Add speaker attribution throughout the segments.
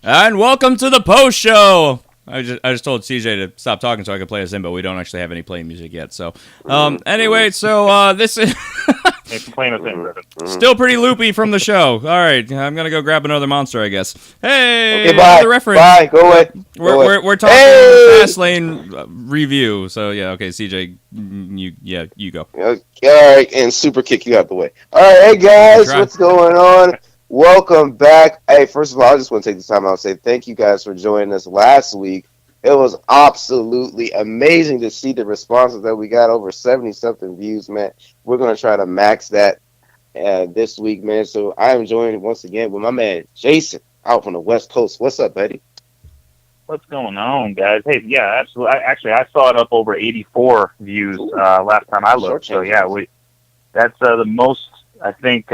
Speaker 1: And welcome to the post show. I just told CJ to stop talking so I could play us in, but we don't actually have any playing music yet. So, anyway, this is
Speaker 2: Hey, complain us in, Griffin.
Speaker 1: still pretty loopy from the show. All right, I'm gonna go grab another monster, I guess. Hey,
Speaker 3: Okay, bye.
Speaker 1: another reference.
Speaker 3: Bye. Go away.
Speaker 1: We're talking
Speaker 3: Hey!
Speaker 1: Fastlane review. So yeah, okay, CJ, you go.
Speaker 3: Okay, all right, and super kick you out the way. All right, hey guys,
Speaker 1: Try.
Speaker 3: what's going on? Welcome back. Hey, first of all, I just want to take this time out and say thank you guys for joining us last week. It was absolutely amazing to see the responses that we got, over 70 something views, man. We're gonna try to max that this week, man. So I am joined once again with my man Jason out from the West Coast. What's up, buddy?
Speaker 2: What's going on, guys? Hey, yeah, absolutely. I saw it up over 84 views last time I looked. So yeah, that's the most. I think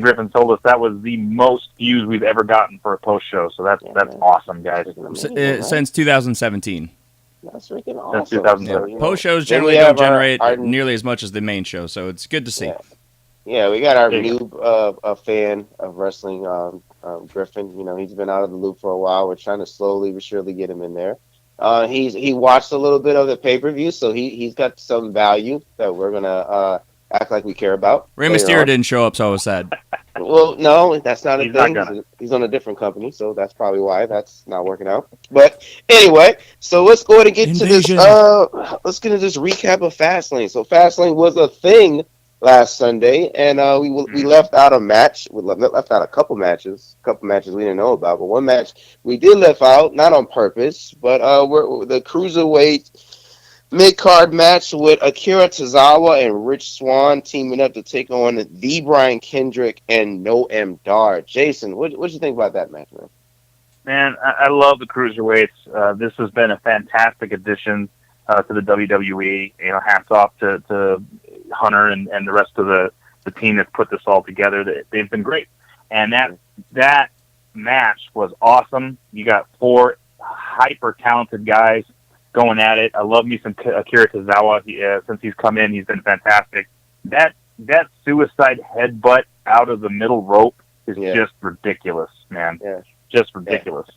Speaker 2: Griffin told us that was the most views we've ever gotten for a post show. So that's awesome, guys.
Speaker 1: Since 2017.
Speaker 3: That's freaking
Speaker 2: Since
Speaker 3: awesome.
Speaker 2: 2007.
Speaker 1: Post shows
Speaker 3: Then we
Speaker 1: generally
Speaker 3: have
Speaker 1: don't generate
Speaker 3: our
Speaker 1: nearly as much as the main show, so it's good to see.
Speaker 3: Yeah, we got our
Speaker 2: There you
Speaker 3: new a fan of wrestling, Griffin. You know, he's been out of the loop for a while. We're trying to slowly but surely get him in there. He watched a little bit of the pay-per-view, so he's got some value that we're gonna act like we care about.
Speaker 1: Rey
Speaker 3: later
Speaker 1: Mysterio
Speaker 3: on.
Speaker 1: didn't show up, so I was sad.
Speaker 3: Well, no, that's not a
Speaker 2: He's not
Speaker 3: thing.
Speaker 2: gonna.
Speaker 3: He's on a different company, so that's probably why that's not working out. But anyway, so let's go ahead and get
Speaker 1: Invasion.
Speaker 3: to this. Let's get into this recap of Fastlane. So Fastlane was a thing last Sunday, and we left out a match. We left out a couple matches we didn't know about, but one match we did left out, not on purpose, but we're the cruiserweight mid-card match with Akira Tozawa and Rich Swann teaming up to take on the Brian Kendrick and Noam Dar. Jason, what'd you think about that match, man?
Speaker 2: Man, I love the cruiserweights. This has been a fantastic addition to the WWE. You know, hats off to Hunter and the rest of the team that's put this all together. They've been great, and that match was awesome. You got four hyper talented guys going at it. I love me some Akira Tozawa. Since he's come in, he's been fantastic. That suicide headbutt out of the middle rope is just ridiculous, man.
Speaker 3: Yeah.
Speaker 2: Just ridiculous.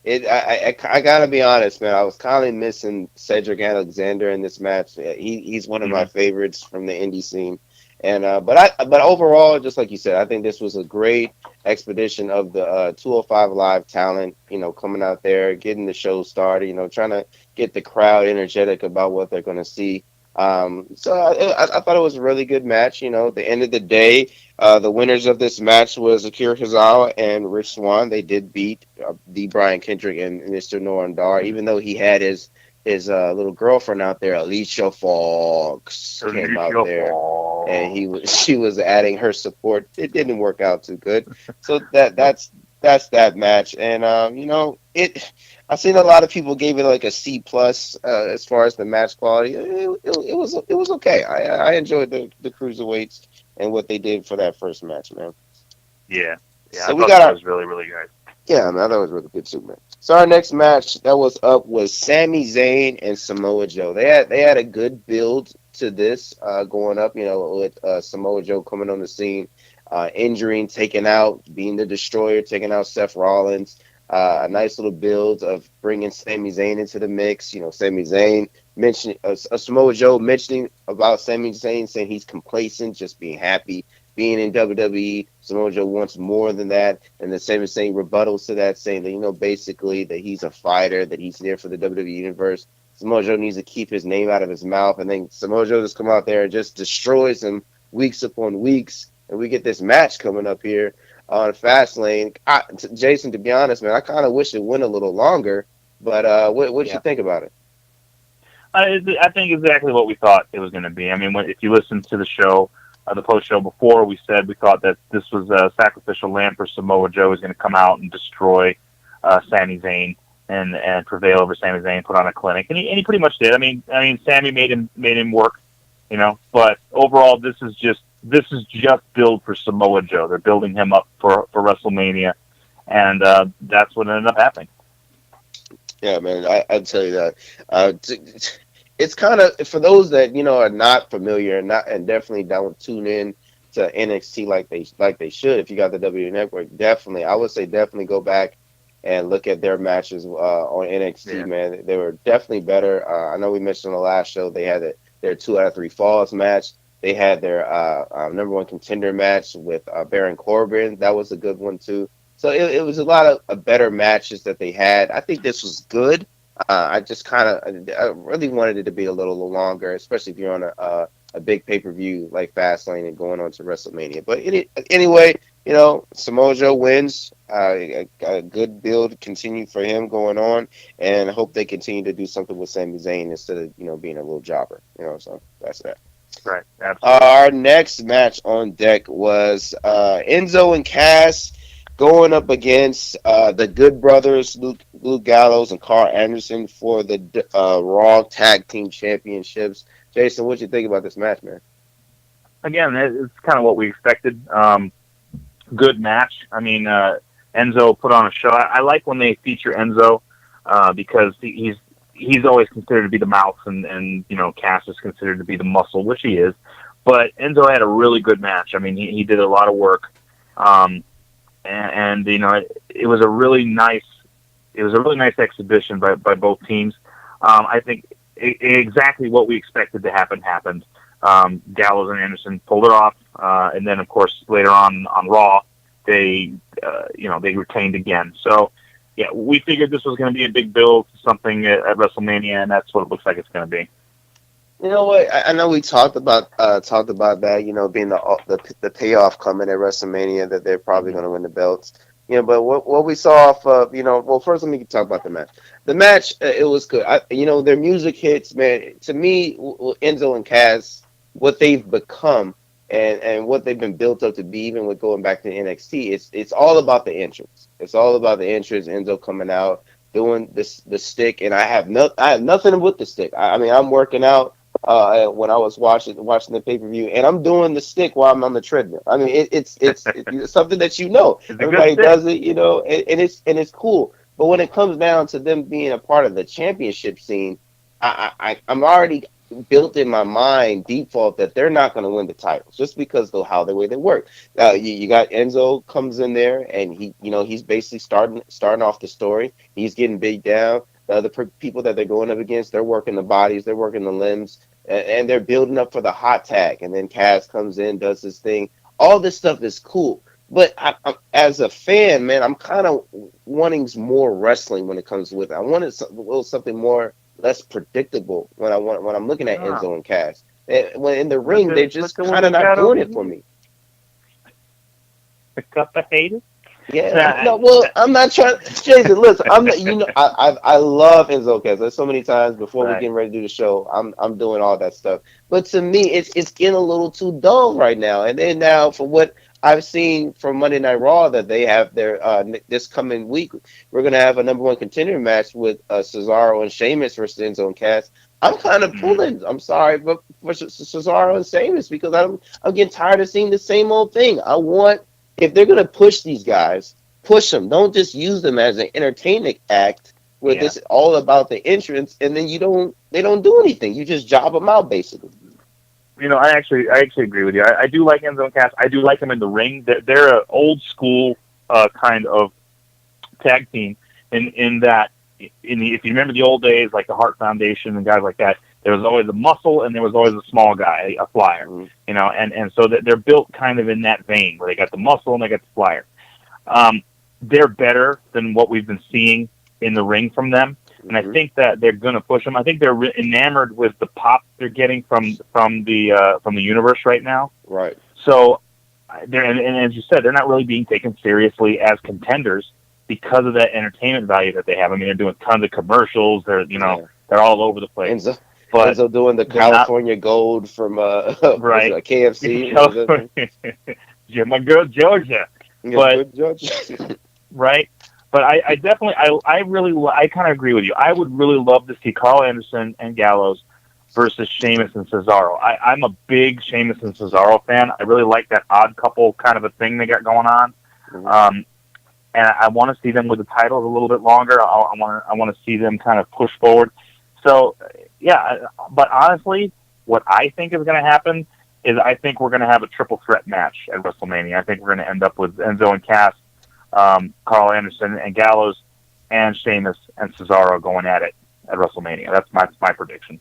Speaker 3: I gotta be honest, man. I was kind of missing Cedric Alexander in this match. He's one of my favorites from the indie scene. And but overall, just like you said, I think this was a great expedition of the 205 Live talent. You know, coming out there, getting the show started. You know, trying to get the crowd energetic about what they're going to see. So I thought it was a really good match. You know, at the end of the day, the winners of this match was Akira Tozawa and Rich Swann. They did beat the Brian Kendrick and Mr. Noam Dar, even though he had his little girlfriend out there, Alicia Fox, came out there, and she was adding her support. It didn't work out too good, so that's that match. And you know, I've seen a lot of people gave it like a C plus as far as the match quality. It was okay. I enjoyed the cruiserweights and what they did for that first match, man.
Speaker 2: Yeah.
Speaker 3: So
Speaker 2: I thought that was really, really good.
Speaker 3: Yeah, man, that was really good too, man. So our next match that was up was Sami Zayn and Samoa Joe. They had a good build to this going up, you know, with Samoa Joe coming on the scene, injuring, taking out, being the destroyer, taking out Seth Rollins. A nice little build of bringing Sami Zayn into the mix. You know, Sami Zayn mentioning Samoa Joe mentioning about Sami Zayn, saying he's complacent, just being happy being in WWE. Samoa Joe wants more than that, and the Sami Zayn rebuttals to that, saying that, you know, basically that he's a fighter, that he's there for the WWE universe. Samoa Joe needs to keep his name out of his mouth, and then Samoa Joe just come out there and just destroys him weeks upon weeks, and we get this match coming up here on Fastlane. Jason, to be honest, man, I kind of wish it went a little longer, but what did you think about it?
Speaker 2: I think exactly what we thought it was going to be. I mean, if you listen to the show, the post show before, we said we thought that this was a sacrificial lamb for Samoa Joe. Is going to come out and destroy Sami Zayn and prevail over Sami Zayn, put on a clinic, and he pretty much did. I mean, Sami made him work, you know. But overall, this is just build for Samoa Joe. They're building him up for WrestleMania, and that's what ended up happening.
Speaker 3: Yeah, man, I'd tell you that. It's kind of, for those that, you know, are not familiar and definitely don't tune in to NXT like they should. If you got the W Network, definitely, I would say definitely go back and look at their matches on NXT,
Speaker 2: Yeah.
Speaker 3: man, they were definitely better. I know we mentioned on the last show they had their 2 out of 3 falls match. They had their number one contender match with Baron Corbin. That was a good one too. So it was a lot of better matches that they had. I think this was good. I just I really wanted it to be a little longer, especially if you're on a big pay-per-view like Fastlane and going on to WrestleMania. But anyway, Samoa Joe wins. A good build continue for him going on, and I hope they continue to do something with Sami Zayn instead of being a little jobber. So that's that.
Speaker 2: Right. Absolutely.
Speaker 3: Our next match on deck was Enzo and Cass going up against the Good Brothers, Luke Gallows and Carl Anderson for the Raw Tag Team Championships. Jason, what you think about this match, man?
Speaker 2: Again, it's kind of what we expected. Good match. I mean, Enzo put on a show. I like when they feature Enzo because he's always considered to be the mouth, and Cass is considered to be the muscle, which he is. But Enzo had a really good match. I mean, he did a lot of work, and it was a really nice exhibition by both teams. I think exactly what we expected to happen happened. Gallows and Anderson pulled it off, and then of course later on Raw, they retained again. So. Yeah, we figured this was going to be a big build to something at WrestleMania, and that's what it looks like it's going to be.
Speaker 3: You know what? I know we talked about that, being the payoff coming at WrestleMania, that they're probably going to win the belts. But what we saw off of, well, first let me talk about the match. The match, it was good. Their music hits, man. To me, Enzo and Cass, what they've become and what they've been built up to be, even with going back to NXT, it's all about the entrance. It's all about the entrance. Enzo coming out, doing the stick, and I have nothing with the stick. I mean, I'm working out when I was watching the pay-per-view, and I'm doing the stick while I'm on the treadmill. I mean, it's something that everybody does it, and it's cool. But when it comes down to them being a part of the championship scene, I'm already built in my mind default that they're not going to win the titles just because of the way they work. You got Enzo comes in there, and he's basically starting off the story. He's getting beat down. The other people that they're going up against, they're working the bodies, they're working the limbs, and they're building up for the hot tag. And then Cass comes in, does his thing. All this stuff is cool. But as a fan, man, I'm kind of wanting more wrestling when it comes with it. I wanted something more less predictable when I'm looking at Enzo and Cass. When in the ring, they're just kind of not doing it for me.
Speaker 2: The cup of haters.
Speaker 3: Yeah, no, well, I'm not trying. Jason, listen, I'm not, I love Enzo Cass. There's so many times before we get ready to do the show, I'm doing all that stuff. But to me, it's getting a little too dull right now. And then now, for what I've seen from Monday Night Raw, that they have their this coming week, we're gonna have a number one contender match with Cesaro and Sheamus versus Enzo and Cass. I'm kind of pulling. I'm sorry, but for Cesaro and Sheamus, because I'm getting tired of seeing the same old thing. I want, if they're gonna push these guys, push them. Don't just use them as an entertainment act where this is all about the entrance, and then they don't do anything. You just job them out, basically.
Speaker 2: I actually agree with you. I do like Enzo and Cass. I do like them in the ring. They're an old school kind of tag team in that. If you remember the old days, like the Hart Foundation and guys like that, there was always a muscle and there was always a small guy, a flyer. And so they're built kind of in that vein where they got the muscle and they got the flyer. They're better than what we've been seeing in the ring from them. And I think that they're going to push them. I think they're enamored with the pop they're getting from the universe right now.
Speaker 3: Right.
Speaker 2: So, and as you said, they're not really being taken seriously as contenders because of that entertainment value that they have. I mean, they're doing tons of commercials. They're they're all over the place.
Speaker 3: Enzo doing the California Gold from
Speaker 2: right
Speaker 3: KFC.
Speaker 2: My girl Georgia. But
Speaker 3: Georgia.
Speaker 2: Right. But I definitely, I kind of agree with you. I would really love to see Carl Anderson and Gallows versus Sheamus and Cesaro. I'm a big Sheamus and Cesaro fan. I really like that odd couple kind of a thing they got going on. And I want to see them with the titles a little bit longer. I want to see them kind of push forward. So, yeah, but honestly, what I think is going to happen is I think we're going to have a triple threat match at WrestleMania. I think we're going to end up with Enzo and Cass, Carl Anderson and Gallows and Sheamus and Cesaro going at it at WrestleMania. That's my prediction.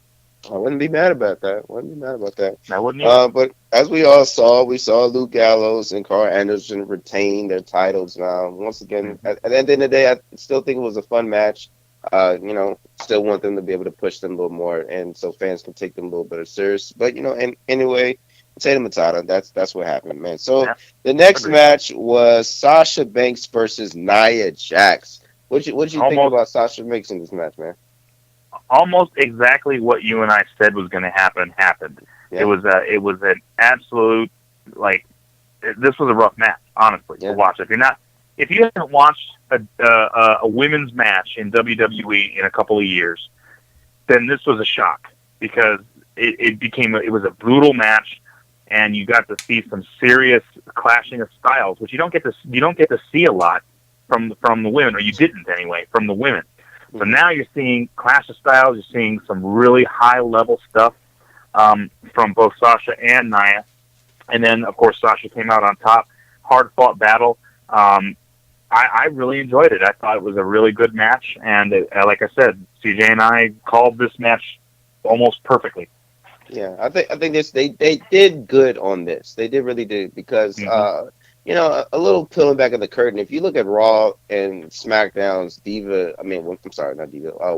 Speaker 3: I wouldn't be mad about that. Wouldn't be mad about that.
Speaker 2: I wouldn't either.
Speaker 3: But as we all saw, we saw Luke Gallows and Carl Anderson retain their titles. Now, once again, at the end of the day, I still think it was a fun match. Still want them to be able to push them a little more, and so fans can take them a little bit serious. But and anyway, potato matata. That's what happened, man. So the next match was Sasha Banks versus Nia Jax. What you think about Sasha Banks in this match, man?
Speaker 2: Almost exactly what you and I said was going to happen happened. Yeah. It was an absolute, this was a rough match, honestly, to watch. If you haven't watched a women's match in WWE in a couple of years, then this was a shock, because it was a brutal match, and you got to see some serious clashing of styles, which you don't get to see a lot from the women, or you didn't anyway, from the women. So now you're seeing clash of styles. You're seeing some really high-level stuff from both Sasha and Nia. And then, of course, Sasha came out on top. Hard-fought battle. I really enjoyed it. I thought it was a really good match. And like I said, CJ and I called this match almost perfectly.
Speaker 3: Yeah, I think they did good on this. They really did, because a little peeling back of the curtain. If you look at Raw and SmackDown's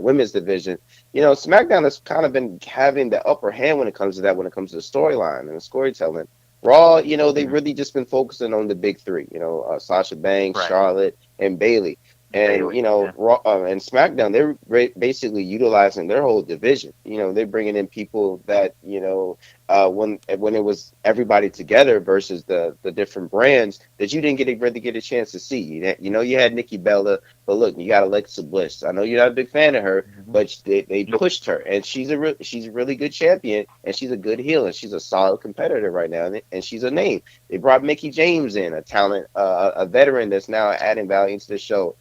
Speaker 3: women's division, SmackDown has kind of been having the upper hand when it comes to that, when it comes to the storyline and the storytelling. Raw, they've really just been focusing on the big three, Sasha Banks, Charlotte, and Bayley. And, Raw and SmackDown, they're basically utilizing their whole division. They're bringing in people that, when it was everybody together versus the different brands that you didn't really get a chance to see. You had Nikki Bella, but look, you got Alexa Bliss. I know you're not a big fan of her, but they pushed her, and she's a really good champion, and she's a good heel, and she's a solid competitor right now, and she's a name. They brought Mickie James in, a talent, a veteran that's now adding value to the show.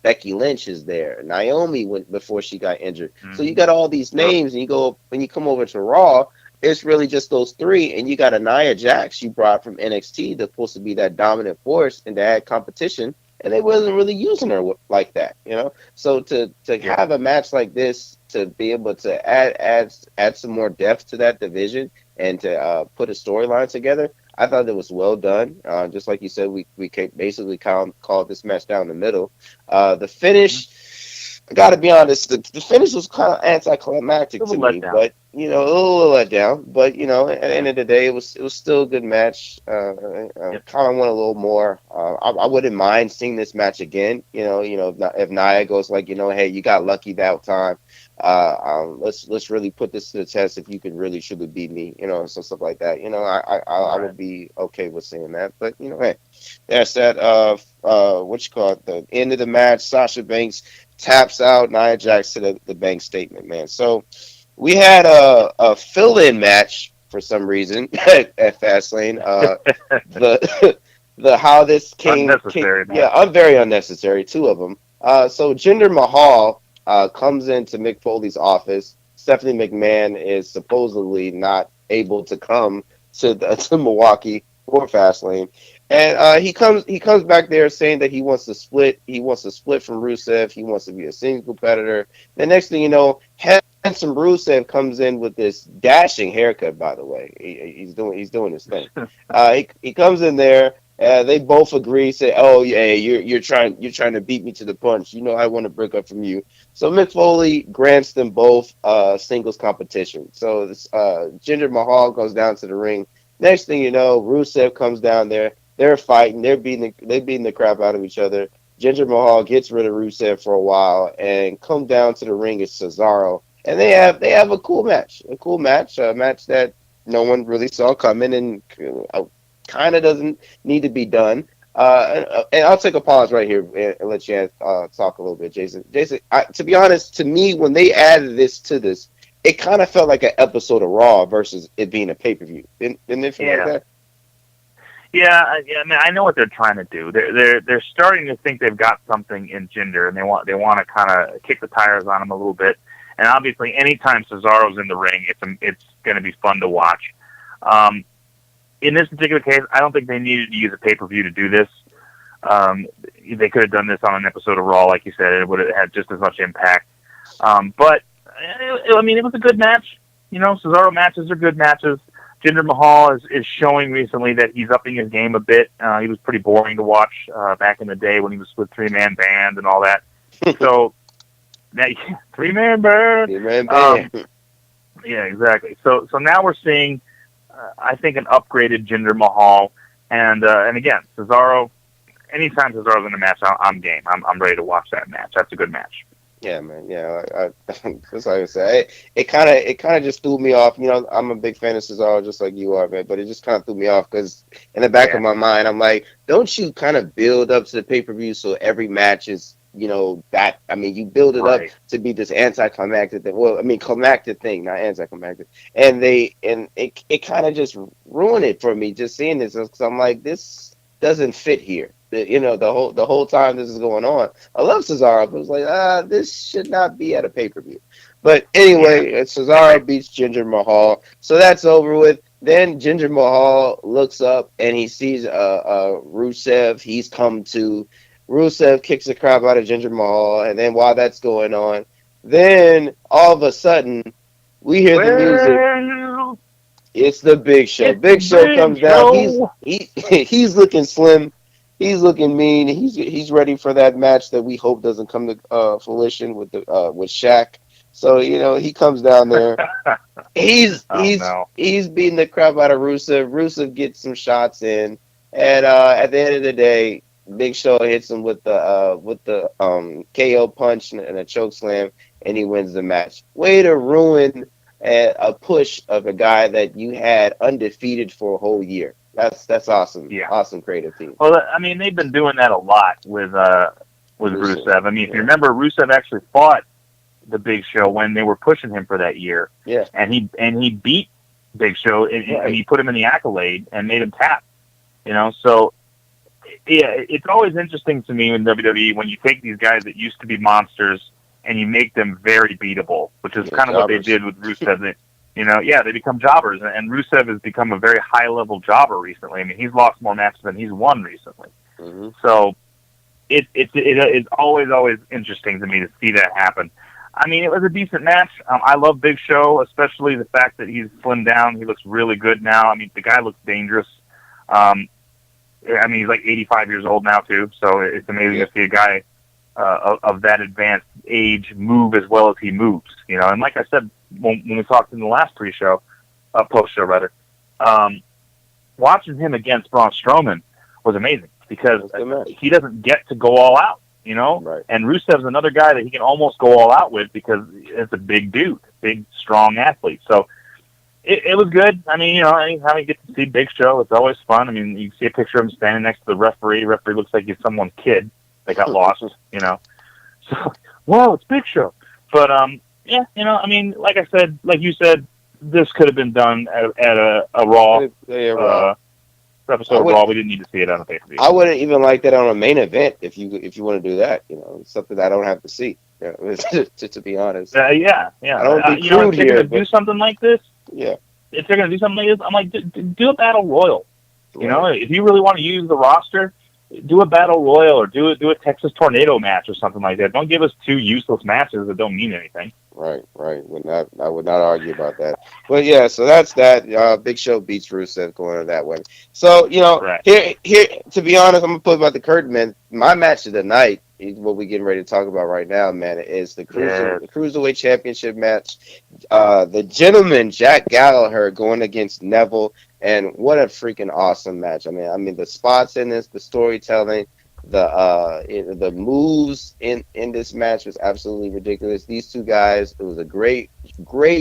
Speaker 3: Becky Lynch is there. Naomi went before she got injured. So you got all these names, and when you come over to Raw, it's really just those three, and you got a Nia Jax you brought from NXT that's supposed to be that dominant force and to add competition, and they wasn't really using her like that, So to have a match like this, to be able to add some more depth to that division and to put a storyline together, I thought it was well done. Just like you said, we basically called this match down the middle. The finish, I got to be honest, the finish was kind of anticlimactic to me, but a little let down. But at the end of the day, it was still a good match. Kind of want a little more. I wouldn't mind seeing this match again. If Nia goes hey, you got lucky that time. Let's really put this to the test. If you can really truly beat me, some stuff like that. I would be okay with saying that. But hey, that's that. The end of the match. Sasha Banks taps out Nia Jax to the bank statement, man. So we had a fill-in match for some reason at Fastlane. The how this came, very unnecessary. Two of them. So Jinder Mahal comes into Mick Foley's office. Stephanie McMahon is supposedly not able to come to Milwaukee for Fastlane, and he comes back there saying that he wants to split. He wants to split from Rusev. He wants to be a single competitor. The next thing you know, handsome Rusev comes in with this dashing haircut. By the way, he's doing his thing. He comes in there. They both agree, say, "Oh yeah, you're trying to beat me to the punch. I want to break up from you." So Mick Foley grants them both singles competition. So this Jinder Mahal goes down to the ring. Next thing you know, Rusev comes down there. They're fighting. They're beating the crap out of each other. Jinder Mahal gets rid of Rusev for a while and come down to the ring as Cesaro, and they have a cool match, a match that no one really saw coming, and kind of doesn't need to be done. And I'll take a pause right here and let you talk a little bit, Jason. Jason, to be honest, to me, when they added this to this, it kind of felt like an episode of Raw versus it being a pay-per-view. Didn't it feel like that?
Speaker 2: Yeah, I mean, I know what they're trying to do. They're starting to think they've got something in Jinder, and they want to kind of kick the tires on him a little bit. And obviously, anytime Cesaro's in the ring, it's going to be fun to watch. In this particular case, I don't think they needed to use a pay-per-view to do this. They could have done this on an episode of Raw, like you said, and it would have had just as much impact. But I mean, it was a good match. You know, Cesaro matches are good matches. Jinder Mahal is showing recently that he's upping his game a bit. He was pretty boring to watch back in the day when he was with three-man band and all that. So, that three-man band.
Speaker 3: Three-man band.
Speaker 2: Yeah, exactly. So now we're seeing, I think, an upgraded Jinder Mahal, and again, Cesaro. Anytime Cesaro's in a match, I'm game. I'm ready to watch that match. That's a good match.
Speaker 3: Yeah, man. Yeah, that's like I said. It kind of just threw me off. You know, I'm a big fan of Cesaro, just like you are, man. But it just kind of threw me off because in the back of my mind, I'm like, don't you kind of build up to the pay-per-view so every match is, you know, that? I mean, you build it up to be this anticlimactic thing. Well, I mean, climactic thing, not anticlimactic. And it kind of just ruined it for me just seeing this because I'm like, this doesn't fit here. You know, the whole time this is going on. I love Cesaro, but it was like, this should not be at a pay-per-view. But anyway, Cesaro beats Jinder Mahal. So that's over with. Then Jinder Mahal looks up and he sees Rusev. He's come to. Rusev kicks the crap out of Jinder Mahal. And then while that's going on, then all of a sudden, we hear the music. It's the Big Show. Big Show comes down. He's looking slim. He's looking mean. He's ready for that match that we hope doesn't come to fruition with Shaq. So you know he comes down there. He's beating the crap out of Rusev. Rusev gets some shots in, and at the end of the day, Big Show hits him with the KO punch and a choke slam, and he wins the match. Way to ruin a push of a guy that you had undefeated for a whole year. That's awesome. Yeah. Awesome creative team.
Speaker 2: Well, I mean, they've been doing that a lot with Rusev. I mean, if you remember, Rusev actually fought the Big Show when they were pushing him for that year.
Speaker 3: Yeah.
Speaker 2: And he beat Big Show and he put him in the accolade and made him tap. You know, so yeah, it's always interesting to me in WWE when you take these guys that used to be monsters and you make them very beatable, which is kind of what they did with Rusev. They become jobbers, and Rusev has become a very high-level jobber recently. I mean, he's lost more matches than he's won recently.
Speaker 3: Mm-hmm.
Speaker 2: So it's always interesting to me to see that happen. I mean, it was a decent match. I love Big Show, especially the fact that he's slimmed down. He looks really good now. I mean, the guy looks dangerous. I mean, he's like 85 years old now, too, so it's amazing to see a guy of that advanced age move as well as he moves. You know, and like I said, when we talked in the last post-show rather, watching him against Braun Strowman was amazing because he doesn't get to go all out, you know?
Speaker 3: Right.
Speaker 2: And Rusev's another guy that he can almost go all out with because it's a big dude, big, strong athlete. So it was good. I mean, you know, anytime you get to see Big Show, it's always fun. I mean, you see a picture of him standing next to the referee. The referee looks like he's someone's kid that got lost, you know? So, whoa, it's Big Show. But, yeah, you know, I mean, like I said, like you said, this could have been done at a Raw episode of Raw. We didn't need to see it on a pay-per-view.
Speaker 3: I wouldn't even like that on a main event if you want to do that. You know, it's something I don't have to see. You know, to be honest.
Speaker 2: Yeah.
Speaker 3: I don't be
Speaker 2: you know,
Speaker 3: crude
Speaker 2: if they're
Speaker 3: here.
Speaker 2: going to do something like this, if they're going to do something like this, I'm like, do a battle royal. You know, if you really want to use the roster, do a battle royal or do a Texas Tornado match or something like that. Don't give us two useless matches that don't mean anything.
Speaker 3: Right. I would not argue about that. But yeah, so that's that. Big Show beats Rusev going that way. So, you know, here, to be honest, I'm going to put about the curtain, man. My match of the night, what we're getting ready to talk about right now, man, is the Cruiserweight Championship match. The gentleman, Jack Gallagher, going against Neville. And what a freaking awesome match. I mean, the spots in this, the storytelling, the moves in this match was absolutely ridiculous. These two guys, it was a great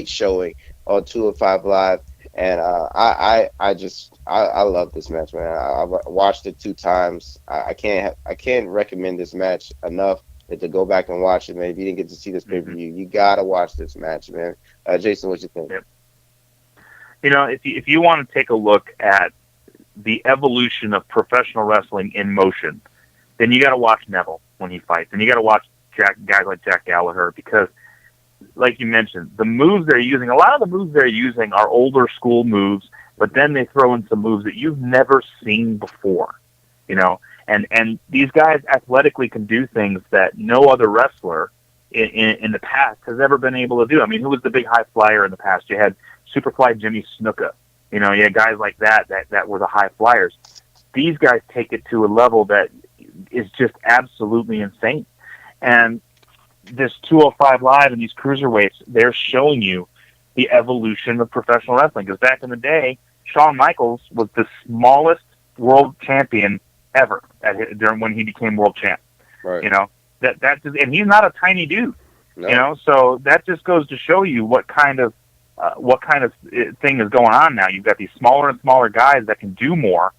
Speaker 3: showing on 205 Live, and I love this match, man. I watched it 2 times. I can't recommend this match enough to go back and watch it, man. If you didn't get to see this pay-per-view, you gotta watch this match, man. Jason, what you think?
Speaker 2: Yep. You know, if you want to take a look at the evolution of professional wrestling in motion, then you got to watch Neville when he fights, and you got to watch guys like Jack Gallagher because, like you mentioned, the moves they're using, a lot of the moves they're using are older school moves, but then they throw in some moves that you've never seen before, you know. And these guys athletically can do things that no other wrestler in the past has ever been able to do. I mean, who was the big high flyer in the past? You had Superfly Jimmy Snuka. You know, you had guys like that were the high flyers. These guys take it to a level that is just absolutely insane. And this 205 Live and these cruiserweights, they're showing you the evolution of professional wrestling. Because back in the day, Shawn Michaels was the smallest world champion ever during when he became world champ.
Speaker 3: Right.
Speaker 2: You know, that just, and he's not a tiny dude.
Speaker 3: No.
Speaker 2: You know, so that just goes to show you what kind of thing is going on now. You've got these smaller and smaller guys that can do more,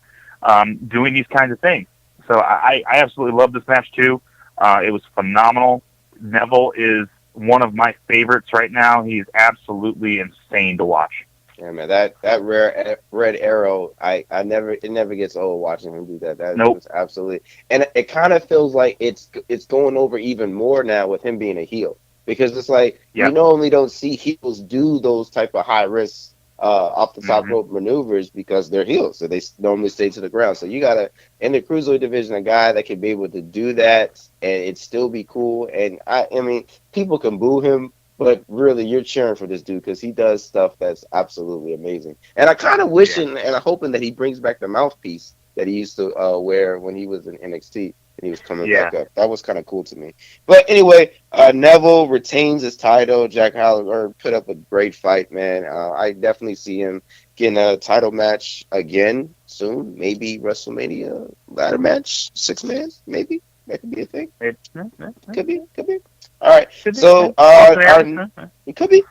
Speaker 2: doing these kinds of things. So I absolutely love this match too. It was phenomenal. Neville is one of my favorites right now. He's absolutely insane to watch.
Speaker 3: Yeah, man, that rare red arrow, it never gets old watching him do that. That
Speaker 2: Nope.
Speaker 3: was absolutely, and it kind of feels like it's going over even more now with him being a heel, because it's like you normally don't see heels do those type of high risk off the top rope maneuvers because they're heels, so they normally stay to the ground. So you gotta, in the cruiserweight division, a guy that can be able to do that and it still be cool. And I mean, people can boo him, but really, you're cheering for this dude because he does stuff that's absolutely amazing. And I kind of wishing and I'm hoping that he brings back the mouthpiece that he used to wear when he was in NXT and he was coming back up. That was kind of cool to me. But anyway, Neville retains his title. Jack Gallagher put up a great fight, man. I definitely see him getting a title match again soon. Maybe WrestleMania ladder match, 6-man, maybe. That could be a thing. Could be. All right. So it could be.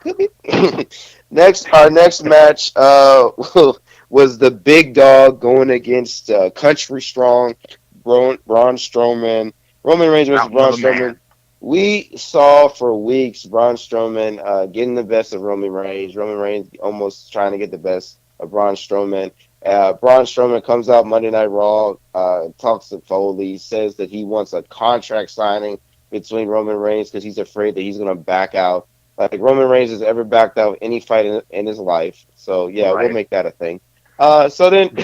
Speaker 3: Our next match was the big dog going against Country Strong, Braun Strowman, Roman Reigns versus Braun Strowman. We saw for weeks Braun Strowman getting the best of Roman Reigns. Roman Reigns almost trying to get the best of Braun Strowman. Braun Strowman comes out Monday Night Raw, talks to Foley, says that he wants a contract signing between Roman Reigns because he's afraid that he's going to back out. Like Roman Reigns has ever backed out of any fight in his life. So, we'll make that a thing. So then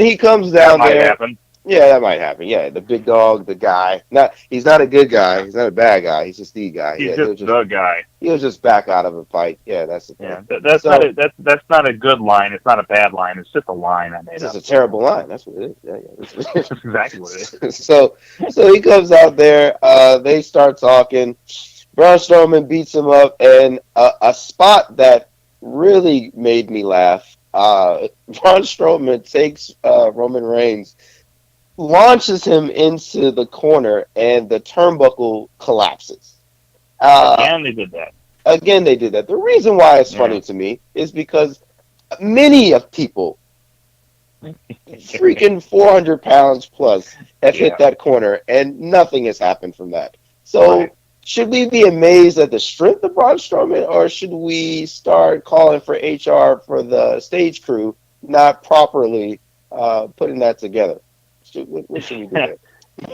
Speaker 3: he comes down there. That might happen. Yeah, that might happen. Yeah, the big dog, the guy. He's not a good guy. He's not a bad guy. He's just the guy.
Speaker 2: He's just the guy.
Speaker 3: He'll just back out of a fight. Yeah, that's the thing.
Speaker 2: Yeah, that's not a good line. It's not a bad line. It's just a line I made up.
Speaker 3: It's a terrible line. That's what it is. Yeah.
Speaker 2: That's exactly what it is.
Speaker 3: So he comes out there. They start talking. Braun Strowman beats him up, and a spot that really made me laugh. Braun Strowman takes Roman Reigns, launches him into the corner, and the turnbuckle collapses.
Speaker 2: Again, they did that. The reason why it's funny to me is because many of people, freaking 400 pounds plus, have hit that corner, and nothing has happened from that. So should we be amazed at the strength of Braun Strowman, or should we start calling for HR for the stage crew not properly putting that together? What should we do there?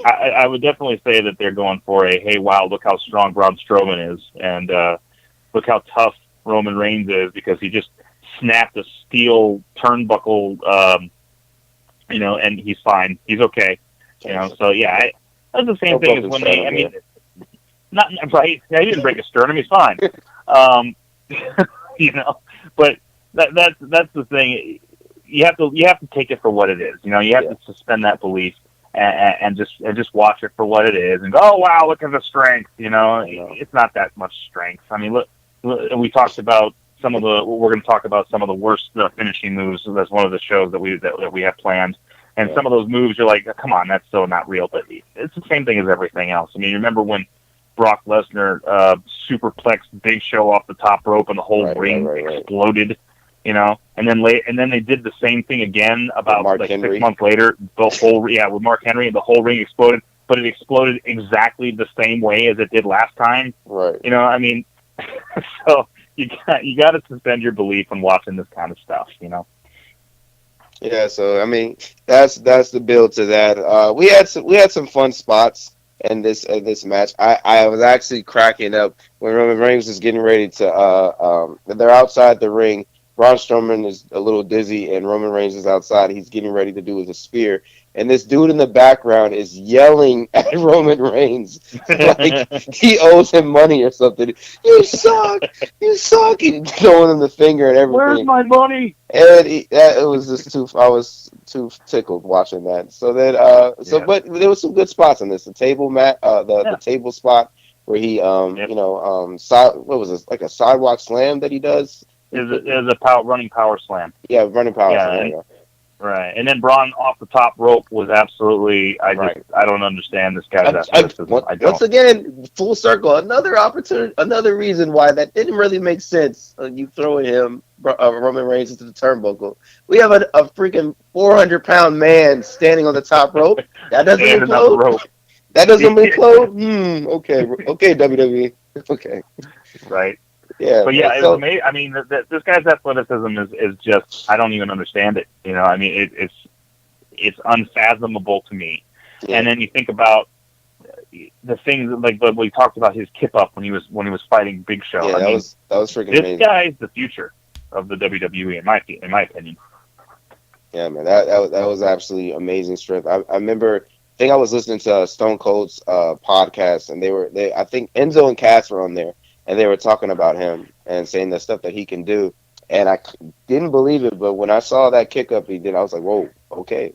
Speaker 2: I would definitely say that they're going for hey, wow, look how strong Braun Strowman is, and look how tough Roman Reigns is, because he just snapped a steel turnbuckle, and he's fine. He's okay. That's the same thing as when they, not right. Yeah, he didn't break a sternum. He's fine. But that's the thing. You have to take it for what it is. You have to suspend that belief and just watch it for what it is and go, oh wow, look at the strength. It's not that much strength. I mean, look, we talked about we're going to talk about some of the worst finishing moves. So that's one of the shows that we have planned. And some of those moves, you're like, come on, that's so not real. But it's the same thing as everything else. I mean, you remember when Brock Lesnar superplexed Big Show off the top rope and the whole ring exploded, and then they did the same thing again about like 6 months later. The whole with Mark Henry, and the whole ring exploded, but it exploded exactly the same way as it did last time.
Speaker 3: Right.
Speaker 2: I mean, so you got to suspend your belief when watching this kind of stuff.
Speaker 3: Yeah. So I mean, that's the build to that. We had some fun spots in this match. I was actually cracking up when Roman Reigns was getting ready to they're outside the ring. Braun Strowman is a little dizzy, and Roman Reigns is outside. He's getting ready to do with a spear, and this dude in the background is yelling at Roman Reigns like he owes him money or something. You suck, you suck, and throwing him the finger and everything.
Speaker 2: Where's my money?
Speaker 3: And it was just too. I was too tickled watching that. So then, but there was some good spots in this. The table the table spot where he, what was this, like a sidewalk slam that he does?
Speaker 2: Is a running power slam.
Speaker 3: Yeah, running power
Speaker 2: yeah,
Speaker 3: slam.
Speaker 2: And, right, and then Braun off the top rope was absolutely. I don't understand this guy's athleticism.
Speaker 3: Once again, full circle. Another opportunity, another reason why that didn't really make sense. You throwing him, Roman Reigns, into the turnbuckle. We have a freaking 400-pound man standing on the top rope. That doesn't implode. That doesn't implode. Okay, WWE. Okay.
Speaker 2: Right.
Speaker 3: Yeah,
Speaker 2: but yeah, it's amazing. I mean, this guy's athleticism is just, I don't even understand it. You know, I mean, it's unfathomable to me. Yeah. And then you think about the things like we talked about his kip up when he was fighting Big Show.
Speaker 3: Yeah, that was freaking amazing.
Speaker 2: This guy is the future of the WWE, in my opinion.
Speaker 3: Yeah, man, that was absolutely amazing strength. I remember. I think I was listening to Stone Cold's podcast, and I think Enzo and Cass were on there. And they were talking about him and saying the stuff that he can do. And I didn't believe it, but when I saw that kick up he did, I was like, whoa, okay.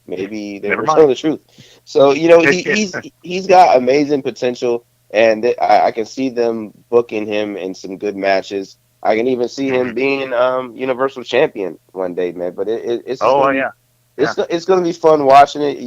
Speaker 3: Maybe they were telling the truth. So, he's got amazing potential, and I can see them booking him in some good matches. I can even see him being Universal Champion one day, man. But it's going to be fun watching it.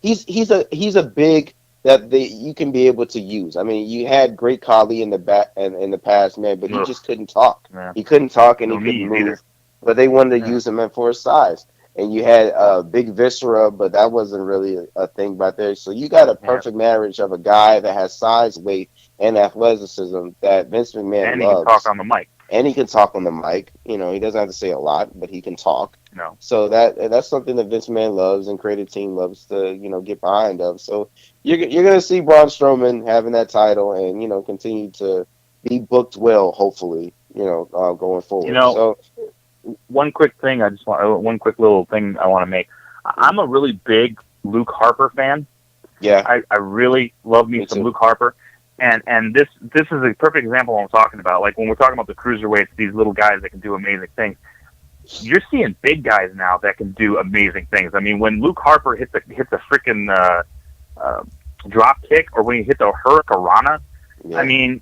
Speaker 3: He's a big that you can be able to use. I mean, you had Great Khali in the past, man, but he just couldn't talk. Yeah. He couldn't talk and he couldn't move. Either. But they wanted to use him for his size. And you had Big Viscera, but that wasn't really a thing back there. So you got a perfect marriage of a guy that has size, weight, and athleticism that Vince McMahon loves.
Speaker 2: And he can talk on the mic.
Speaker 3: And he can talk on the mic. You know, he doesn't have to say a lot, but he can talk.
Speaker 2: No.
Speaker 3: So that's something that Vince McMahon loves and creative team loves to, get behind of. So you're going to see Braun Strowman having that title and, continue to be booked well, hopefully, going forward.
Speaker 2: One quick thing one quick little thing I want to make. I'm a really big Luke Harper fan.
Speaker 3: Yeah.
Speaker 2: I really love me some Luke Harper. And this is a perfect example of what I'm talking about. Like when we're talking about the cruiserweights, these little guys that can do amazing things. You're seeing big guys now that can do amazing things. I mean, when Luke Harper hits a freaking drop kick, or when he hit the Hurricanrana, I mean,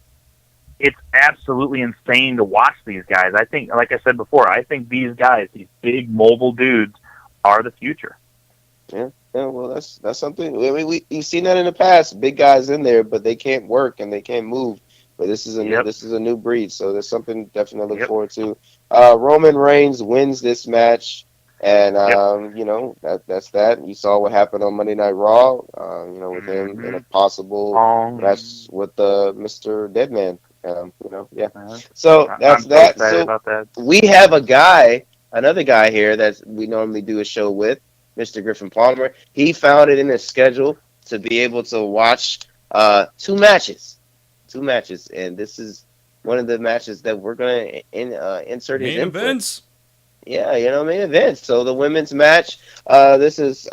Speaker 2: it's absolutely insane to watch these guys. I think, like I said before, I think these guys, these big mobile dudes, are the future.
Speaker 3: Yeah. Yeah, well, that's something. I mean, we've seen that in the past. Big guys in there, but they can't work and they can't move. But this is a new breed, so there's something definitely to look forward to. Roman Reigns wins this match, and that's that. You saw what happened on Monday Night Raw. With him in a possible match with Mr. Deadman. So that's that. So about that. We have another guy here that we normally do a show with. Mr. Griffin Palmer, he found it in his schedule to be able to watch two matches, and this is one of the matches that we're going to insert his input. Main events. Yeah, main events. So the women's match, this is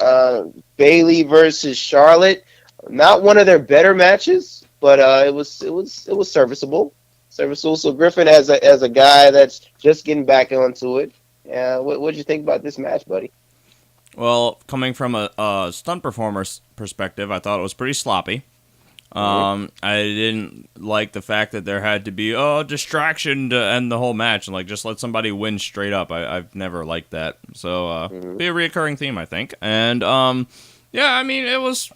Speaker 3: Bayley versus Charlotte. Not one of their better matches, but it was serviceable. So Griffin, as a guy that's just getting back onto it, what'd you think about this match, buddy?
Speaker 1: Well, coming from a stunt performer's perspective, I thought it was pretty sloppy. I didn't like the fact that there had to be distraction to end the whole match and just let somebody win straight up. I've never liked that. So be a reoccurring theme, I think. And I mean it was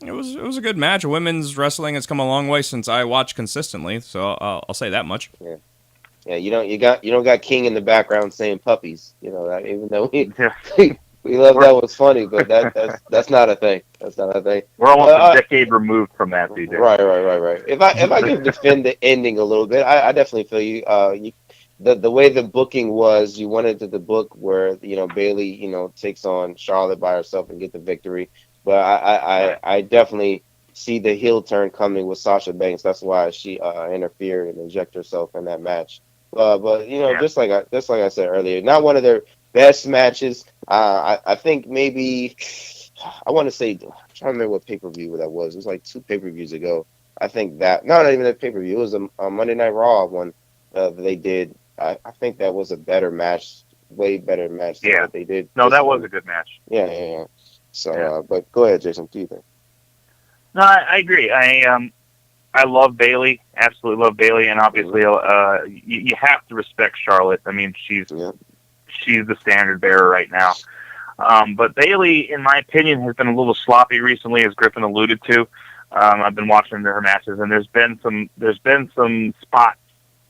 Speaker 1: a good match. Women's wrestling has come a long way since I watched consistently. So I'll say that much.
Speaker 3: Yeah. Yeah, you don't got King in the background saying puppies. That even though we love that was funny, but that's not a thing. That's not a thing.
Speaker 2: We're almost a decade removed from that, DJ.
Speaker 3: Right. If I can defend the ending a little bit, I definitely feel you. The way the booking was, you wanted the book where Bayley takes on Charlotte by herself and get the victory, but I definitely see the heel turn coming with Sasha Banks. That's why she interfered and injected herself in that match But just like I said earlier, not one of their best matches. I think maybe I want to say I'm trying to remember what pay-per-view that was. It was like 2 pay-per-views ago. I think that not even a pay-per-view. It was a Monday Night Raw one they did. I think that was a better match, way better match than what they did.
Speaker 2: No, that was a good match.
Speaker 3: Yeah. So, but go ahead, Jason. What do you think?
Speaker 2: No, I agree. I love Bayley, absolutely love Bayley, and obviously, you have to respect Charlotte. I mean, she's the standard bearer right now. But Bayley, in my opinion, has been a little sloppy recently, as Griffin alluded to. I've been watching her matches, and there's been some spots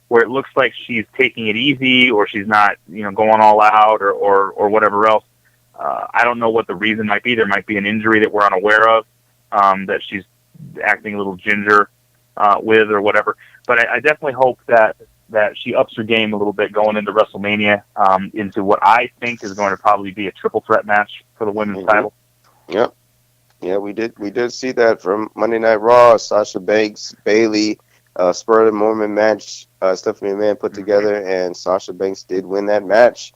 Speaker 2: where it looks like she's taking it easy, or she's not, going all out, or whatever else. I don't know what the reason might be. There might be an injury that we're unaware of, that she's acting a little ginger with, or whatever. But I definitely hope that she ups her game a little bit going into WrestleMania, into what I think is going to probably be a triple threat match for the women's title.
Speaker 3: Yep. Yeah, we did see that from Monday Night Raw. Sasha Banks, Bayley, spur of the moment match. Stephanie McMahon put together, and Sasha Banks did win that match.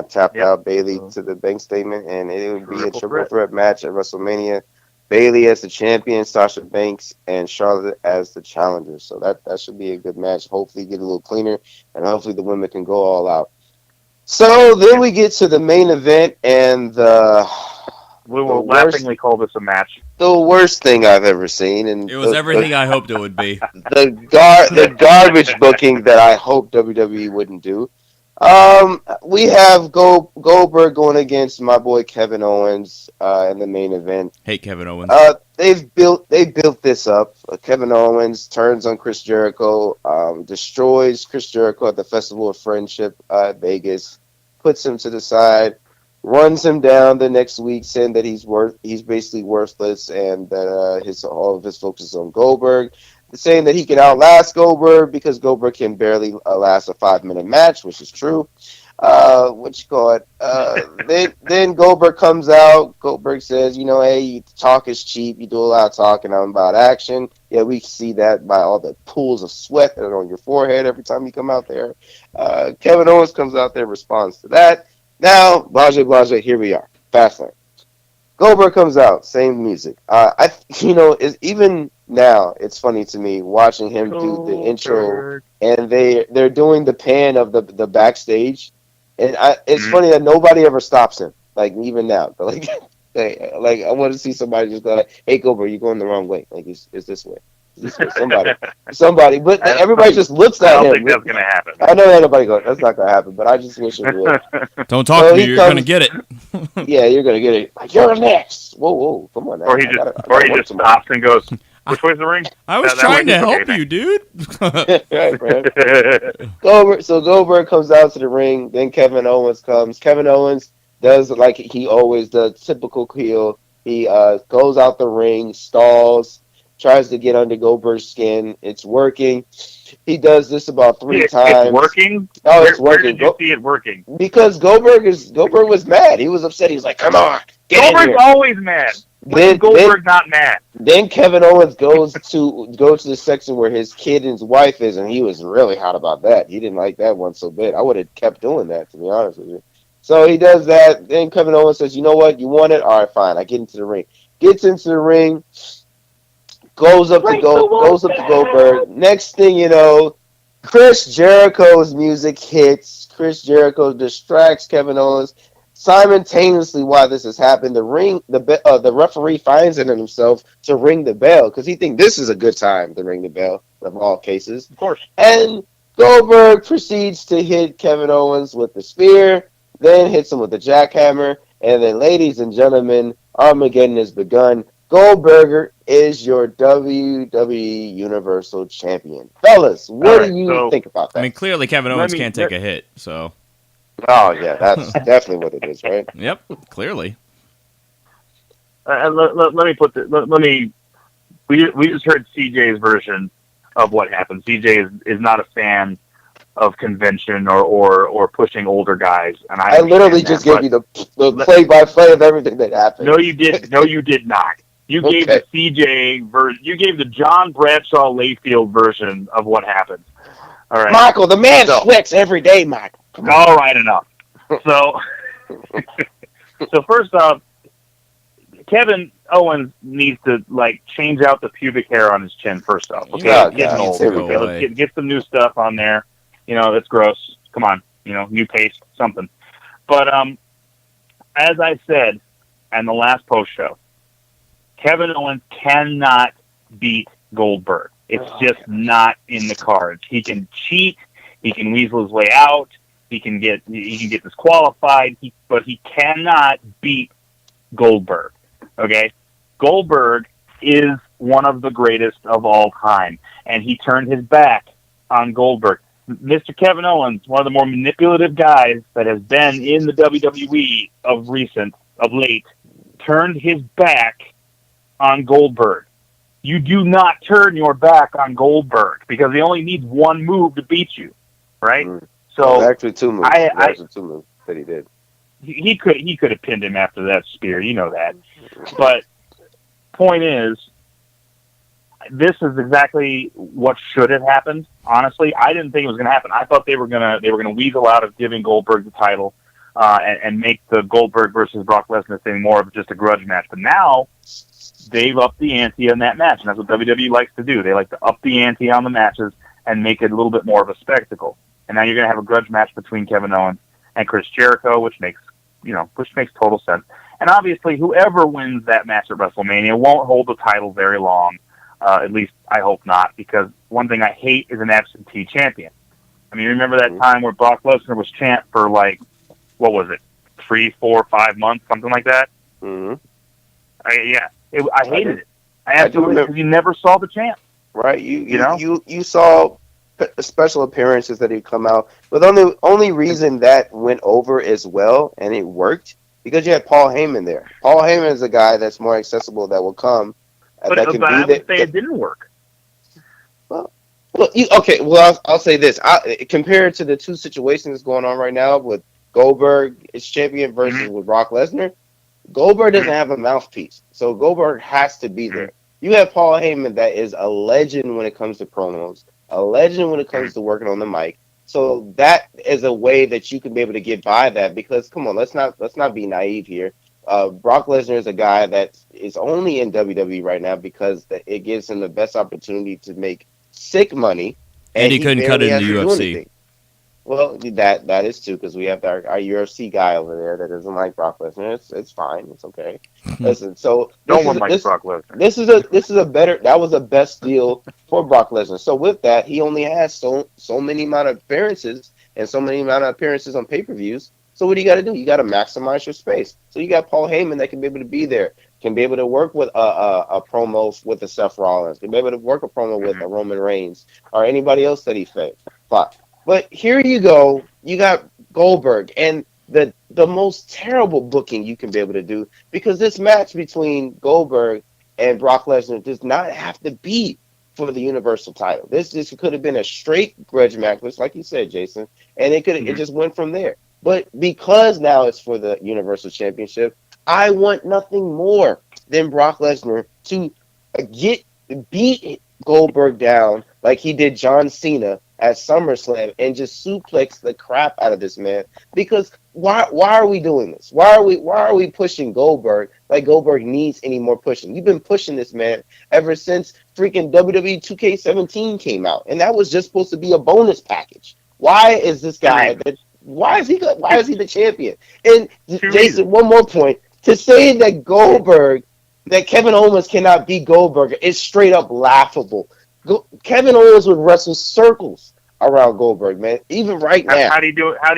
Speaker 3: Tapped out Bayley to the bank statement, and it would be a triple threat match at WrestleMania. Bayley as the champion, Sasha Banks and Charlotte as the challenger. So that should be a good match. Hopefully get a little cleaner, and hopefully the women can go all out. So then we get to the main event, and
Speaker 2: we will laughingly call this a match.
Speaker 3: The worst thing I've ever seen, and
Speaker 1: it was everything I hoped it would be.
Speaker 3: The garbage booking that I hope WWE wouldn't do. We have Goldberg going against my boy Kevin Owens in the main event.
Speaker 1: Hate Kevin Owens.
Speaker 3: They built this up. Kevin Owens turns on Chris Jericho, destroys Chris Jericho at the Festival of Friendship at Vegas, puts him to the side, runs him down the next week, saying that he's basically worthless, and that all of his focus is on Goldberg. Saying that he can outlast Goldberg because Goldberg can barely last a 5-minute match, which is true. Then Goldberg comes out. Goldberg says, hey, talk is cheap. You do a lot of talking. I'm about action. Yeah, we see that by all the pools of sweat that are on your forehead every time you come out there. Kevin Owens comes out there, responds to that. Now, blase, here we are. Fastlane. Goldberg comes out, same music. Even now, it's funny to me watching him do the intro, and they're doing the pan of the backstage, and it's funny that nobody ever stops him. Like even now, like I want to see somebody just go like, "Hey Goldberg, you're going the wrong way. Like it's this way." Somebody, but everybody just looks at him.
Speaker 2: I don't think that's gonna happen.
Speaker 3: I know nobody goes, that's not gonna happen, but I just wish it would.
Speaker 1: Don't talk to me. You're gonna get it.
Speaker 3: Yeah, you're gonna get it. Like, you're next. Whoa, come on now.
Speaker 2: Or he just stops and goes, "Which way's the ring?"
Speaker 1: I was trying to help you, dude.
Speaker 3: Right, Goldberg comes out to the ring. Then Kevin Owens comes. Kevin Owens does like he always does, typical heel. He goes out the ring, stalls. Tries to get under Goldberg's skin. It's working. He does this about 3 times.
Speaker 2: It's working?
Speaker 3: Oh, it's working.
Speaker 2: Where did you see it working?
Speaker 3: Because Goldberg was mad. He was upset. He was like, "Come on,
Speaker 2: Goldberg's always mad. When Goldberg not mad?"
Speaker 3: Then Kevin Owens goes to the section where his kid and his wife is, and he was really hot about that. He didn't like that one so bad. I would have kept doing that, to be honest with you. So he does that. Then Kevin Owens says, "You know what? You want it? All right, fine. I get into the ring." Gets into the ring. Goes up to Goldberg. Next thing you know, Chris Jericho's music hits. Chris Jericho distracts Kevin Owens. Simultaneously, while this has happened, the referee finds it in himself to ring the bell because he thinks this is a good time to ring the bell of all cases.
Speaker 2: Of course.
Speaker 3: And Goldberg proceeds to hit Kevin Owens with the spear, then hits him with the jackhammer, and then, ladies and gentlemen, Armageddon has begun. Goldberg is your WWE Universal Champion. Fellas, what do you think about that?
Speaker 1: I mean, clearly Kevin Owens can't take a hit, so.
Speaker 3: Oh, yeah, that's definitely what it is, right?
Speaker 1: Yep, clearly.
Speaker 2: Let me put this. We just heard CJ's version of what happened. CJ is not a fan of convention or pushing older guys, and I
Speaker 3: literally just gave you the play-by-play of everything that happened.
Speaker 2: No, you did. No, you did not. You gave the CJ version. You gave the John Bradshaw Layfield version of what happened. All right.
Speaker 3: Michael, the man
Speaker 2: So-
Speaker 3: sweats every day, Michael.
Speaker 2: All right, enough. So, so first off, Kevin Owens needs to change out the pubic hair on his chin. First off, okay,
Speaker 3: Oh,
Speaker 2: it's getting
Speaker 3: God.
Speaker 2: old.
Speaker 3: Here we
Speaker 2: Okay,
Speaker 3: go.
Speaker 2: let's get some new stuff on there. That's gross. Come on, new paste, something. But as I said in the last post show, Kevin Owens cannot beat Goldberg. It's just not in the cards. He can cheat. He can weasel his way out. He can get disqualified. But he cannot beat Goldberg. Okay, Goldberg is one of the greatest of all time, and he turned his back on Goldberg. Mr. Kevin Owens, one of the more manipulative guys that has been in the WWE of late, turned his back on Goldberg. You do not turn your back on Goldberg because he only needs one move to beat you, right? So
Speaker 3: actually, two moves. Actually, two moves that he did.
Speaker 2: He could have pinned him after that spear, that. But point is, this is exactly what should have happened. Honestly, I didn't think it was going to happen. I thought they were gonna weasel out of giving Goldberg the title and make the Goldberg versus Brock Lesnar thing more of just a grudge match. But now they've upped the ante on that match, and that's what WWE likes to do. They like to up the ante on the matches and make it a little bit more of a spectacle. And now you're going to have a grudge match between Kevin Owens and Chris Jericho, which makes total sense. And obviously, whoever wins that match at WrestleMania won't hold the title very long. At least I hope not, because one thing I hate is an absentee champion. I mean, remember that time where Brock Lesnar was champ for 3, 4, 5 months, something like that?
Speaker 3: Mm-hmm.
Speaker 2: I hated it. I absolutely, because you never saw the champ.
Speaker 3: Right, you saw special appearances that he'd come out, but the only reason that went over as well and it worked because you had Paul Heyman there. Paul Heyman is a guy that's more accessible that will come.
Speaker 2: But I would say it didn't work.
Speaker 3: I'll say this: compared to the two situations going on right now with Goldberg is champion versus with Brock Lesnar, Goldberg doesn't have a mouthpiece, so Goldberg has to be there. You have Paul Heyman that is a legend when it comes to promos, a legend when it comes to working on the mic. So that is a way that you can be able to get by that because come on, let's not be naive here. Brock Lesnar is a guy that is only in WWE right now because it gives him the best opportunity to make sick money,
Speaker 1: and he couldn't cut it in the UFC.
Speaker 3: Well, that is too because we have our UFC guy over there that doesn't like Brock Lesnar. It's fine. It's okay. Listen, so
Speaker 2: no one likes Brock Lesnar.
Speaker 3: This is a better. That was a best deal for Brock Lesnar. So with that, he only has so many amount of appearances and so many amount of appearances on pay-per-views. So what do you got to do? You got to maximize your space. So you got Paul Heyman that can be able to be there, can be able to work with a promo with a Seth Rollins, can be able to work a promo with a Roman Reigns or anybody else that he fought. But here you go, you got Goldberg and the most terrible booking you can be able to do because this match between Goldberg and Brock Lesnar does not have to be for the Universal title. This could have been a straight grudge match, just like you said, Jason, and it just went from there. But because now it's for the Universal Championship, I want nothing more than Brock Lesnar to beat Goldberg down like he did John Cena at SummerSlam and just suplex the crap out of this man. Because why are we doing this? Why are we pushing Goldberg like Goldberg needs any more pushing? You've been pushing this man ever since freaking WWE 2K17 came out, and that was just supposed to be a bonus package. Why is this guy? Why is he the champion? And Jason, one more point to say that Kevin Owens cannot beat Goldberg is straight up laughable. Kevin Owens would wrestle circles around Goldberg, man. Even right now.
Speaker 2: How do you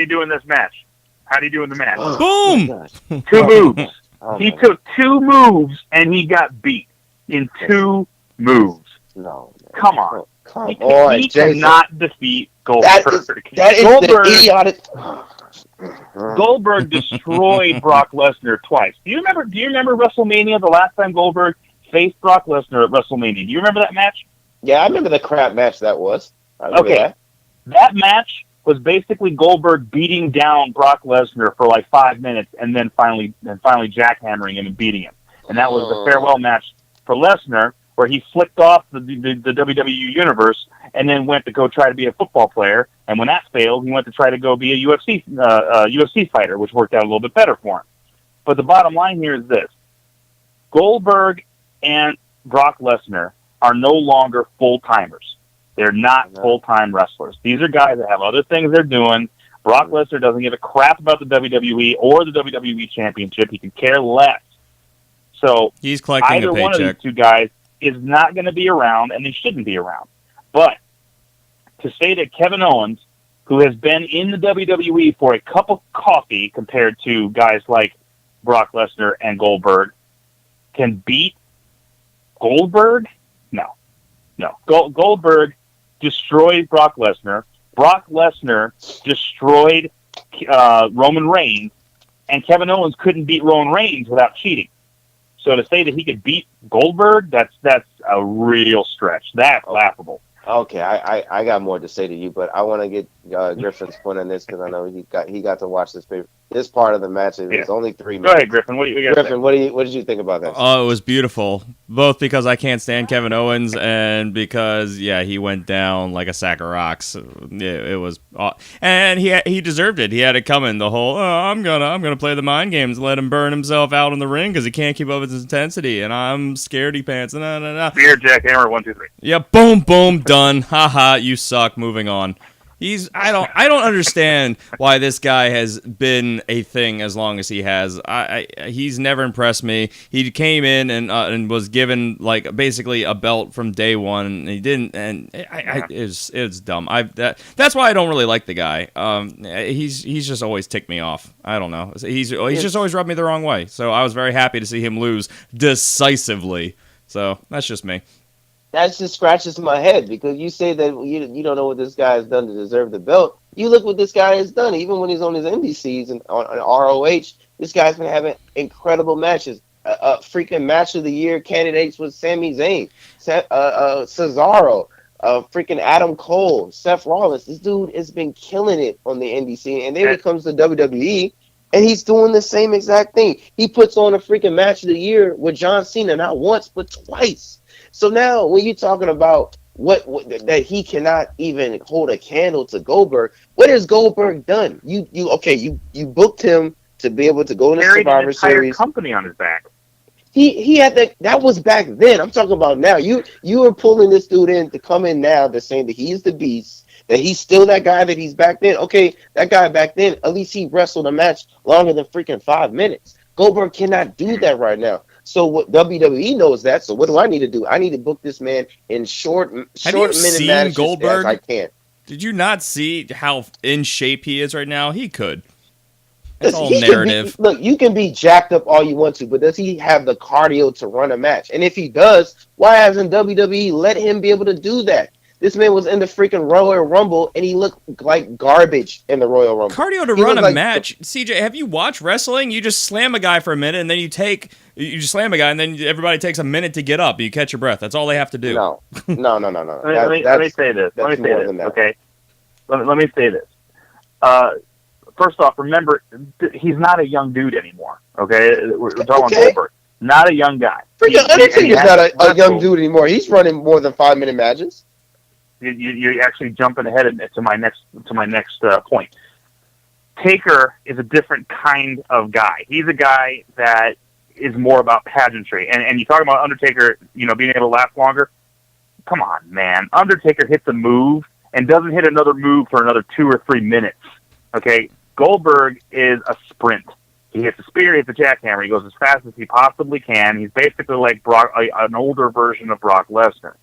Speaker 2: do in this match? How do you do in the match?
Speaker 1: Boom!
Speaker 2: 2 moves. He took 2 moves and he got beat in 2 moves.
Speaker 3: No, man.
Speaker 2: Come on. He
Speaker 3: Jason.
Speaker 2: Cannot defeat Goldberg.
Speaker 3: That is
Speaker 2: Goldberg,
Speaker 3: the idiotic.
Speaker 2: Goldberg destroyed Brock Lesnar twice. Do you remember WrestleMania, the last time Goldberg faced Brock Lesnar at WrestleMania? Do you remember that match?
Speaker 3: Yeah, I remember the crap match that was.
Speaker 2: Okay. That match was basically Goldberg beating down Brock Lesnar for 5 minutes and then finally jackhammering him and beating him. And that was the farewell match for Lesnar. where he flicked off the WWE universe and then went to go try to be a football player. And when that failed, he went to try to go be a UFC fighter, which worked out a little bit better for him. But the bottom line here is this. Goldberg and Brock Lesnar are no longer full-timers. They're not full-time wrestlers. These are guys that have other things they're doing. Brock Lesnar doesn't give a crap about the WWE or the WWE Championship. He could care less. So
Speaker 1: he's collecting
Speaker 2: either
Speaker 1: a paycheck.
Speaker 2: One of these two guys is not going to be around, and they shouldn't be around. But to say that Kevin Owens, who has been in the WWE for a cup of coffee compared to guys like Brock Lesnar and Goldberg, can beat Goldberg? No. Goldberg destroyed Brock Lesnar. Brock Lesnar destroyed Roman Reigns, and Kevin Owens couldn't beat Roman Reigns without cheating. So to say that he could beat Goldberg, that's a real stretch. That's laughable.
Speaker 3: Okay, I got more to say to you, but I want to get Griffin's point on this because I know he got to watch this part of the match. It was only 3 minutes.
Speaker 2: Go ahead, Griffin. What
Speaker 3: did you think about that?
Speaker 1: Oh, it was beautiful. Both because I can't stand Kevin Owens and because he went down like a sack of rocks. It was, and he deserved it. He had it coming. The whole I'm gonna play the mind games, let him burn himself out in the ring because he can't keep up with his intensity, and I'm scaredy pants.
Speaker 2: Beer, jackhammer, 1, 2, 3.
Speaker 1: Yeah, boom, boom, done. Haha, you suck. Moving on. I don't understand why this guy has been a thing as long as he has. He's never impressed me. He came in and was given like basically a belt from day one, and he didn't. And it's dumb. That's why I don't really like the guy. He's just always ticked me off. I don't know. He's just always rubbed me the wrong way. So I was very happy to see him lose decisively. So that's just me.
Speaker 3: That just scratches my head because you say that you don't know what this guy has done to deserve the belt. You look what this guy has done. Even when he's on his indie season on ROH, this guy's been having incredible matches. Freaking match of the year candidates with Sami Zayn, Cesaro, freaking Adam Cole, Seth Rollins. This dude has been killing it on the indie scene. And then he comes to WWE, and he's doing the same exact thing. He puts on a freaking match of the year with John Cena, not once, but twice. So now, when you're talking about what that he cannot even hold a candle to Goldberg, what has Goldberg done? You booked him to be able to go in the Survivor Series.
Speaker 2: Company on his back.
Speaker 3: He had that was back then. I'm talking about now. You are pulling this dude in to come in now. They're saying that he's the beast, that he's still that guy that he's back then. Okay, that guy back then, at least he wrestled a match longer than freaking 5 minutes. Goldberg cannot do that right now. So what WWE knows that. So what do I need to do? I need to book this man in short minute matches
Speaker 1: Goldberg?
Speaker 3: as I can.
Speaker 1: Did you not see how in shape he is right now? He could. It's all
Speaker 3: He
Speaker 1: narrative.
Speaker 3: look, you can be jacked up all you want to, but does he have the cardio to run a match? And if he does, why hasn't WWE let him be able to do that? This man was in the freaking Royal Rumble, and he looked like garbage in the Royal Rumble.
Speaker 1: Cardio to run a match? CJ, have you watched wrestling? You just slam a guy for a minute, and then you just slam a guy, and then everybody takes a minute to get up. You catch your breath. That's all they have to do.
Speaker 3: No.
Speaker 2: Let me say this. Okay? Let me say this. First off, remember, he's not a young dude anymore. Okay? We're talking about Goldberg. Not a young guy.
Speaker 3: Freaking Undertaker's not a young dude anymore. He's running more than 5-minute matches.
Speaker 2: You're actually jumping ahead to my next point. Taker is a different kind of guy. He's a guy that is more about pageantry. And you talk about Undertaker, being able to last longer. Come on, man. Undertaker hits a move and doesn't hit another move for another 2 or 3 minutes. Okay? Goldberg is a sprint. He hits a spear, he hits a jackhammer. He goes as fast as he possibly can. He's basically like an older version of Brock Lesnar.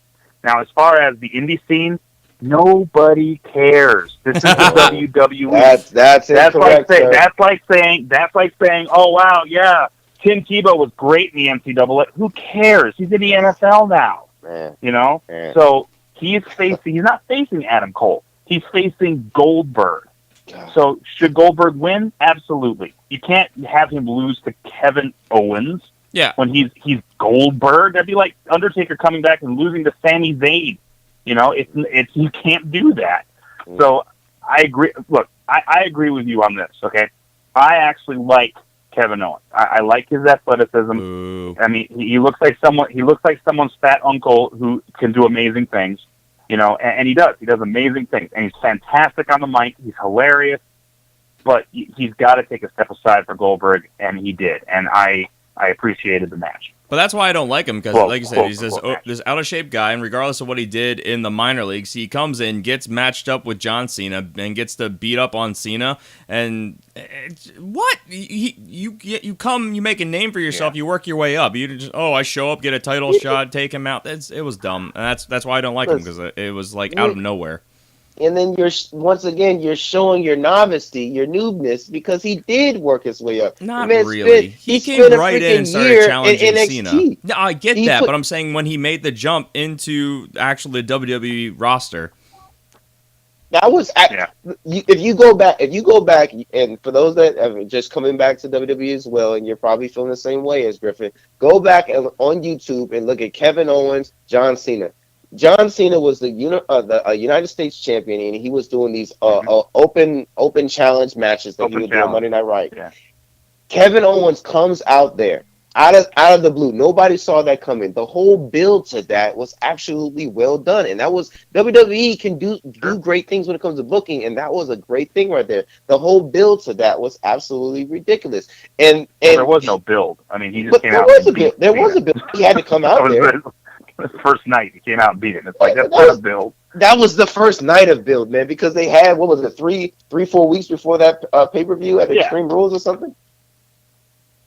Speaker 2: Now, as far as the indie scene, nobody cares. This is the WWE.
Speaker 3: That's incorrect,
Speaker 2: that's like saying, oh wow, yeah, Tim Tebow was great in the NCAA. Who cares? He's in the NFL now.
Speaker 3: Man. Man.
Speaker 2: So he's not facing Adam Cole. He's facing Goldberg. So should Goldberg win? Absolutely. You can't have him lose to Kevin Owens.
Speaker 1: Yeah.
Speaker 2: When he's Goldberg, that'd be like Undertaker coming back and losing to Sami Zayn. It's you can't do that. So I agree. Look, I agree with you on this. Okay, I actually like Kevin Owens. I like his athleticism.
Speaker 1: Ooh.
Speaker 2: I mean, he looks like someone. He looks like someone's fat uncle who can do amazing things. You know, and he does. He does amazing things, and he's fantastic on the mic. He's hilarious, but he's got to take a step aside for Goldberg, and he did. And I appreciated the match.
Speaker 1: But that's why I don't like him, because, like you said, he's this out-of-shape guy, and regardless of what he did in the minor leagues, he comes in, gets matched up with John Cena, and gets to beat up on Cena. And what? You come, you make a name for yourself, you work your way up. You just, I show up, get a title shot, take him out. It was dumb. And that's why I don't like him, because it was like out of nowhere.
Speaker 3: And then you're showing your novicy, your noobness, because he did work his way up.
Speaker 1: Not really. He came right in and started challenging
Speaker 3: in
Speaker 1: Cena. No, I get that, but I'm saying when he made the jump into actually the WWE roster.
Speaker 3: That was if you go back, and for those that are just coming back to WWE as well, and you're probably feeling the same way as Griffin, go back on YouTube and look at Kevin Owens, John Cena. John Cena was the United States champion, and he was doing these open challenge matches that he would do on Monday Night Raw.
Speaker 2: Yeah.
Speaker 3: Kevin Owens comes out there out of the blue. Nobody saw that coming. The whole build to that was absolutely well done, and that was WWE can do great things when it comes to booking, and that was a great thing right there. The whole build to that was absolutely ridiculous. And
Speaker 2: there was no build. I mean, he just came out.
Speaker 3: There was a build. He had to come out there.
Speaker 2: The first night he came out and beat him. It's like that's not a build.
Speaker 3: That was the first night of build, man, because they had 4 weeks before that pay-per-view at Extreme Rules or something.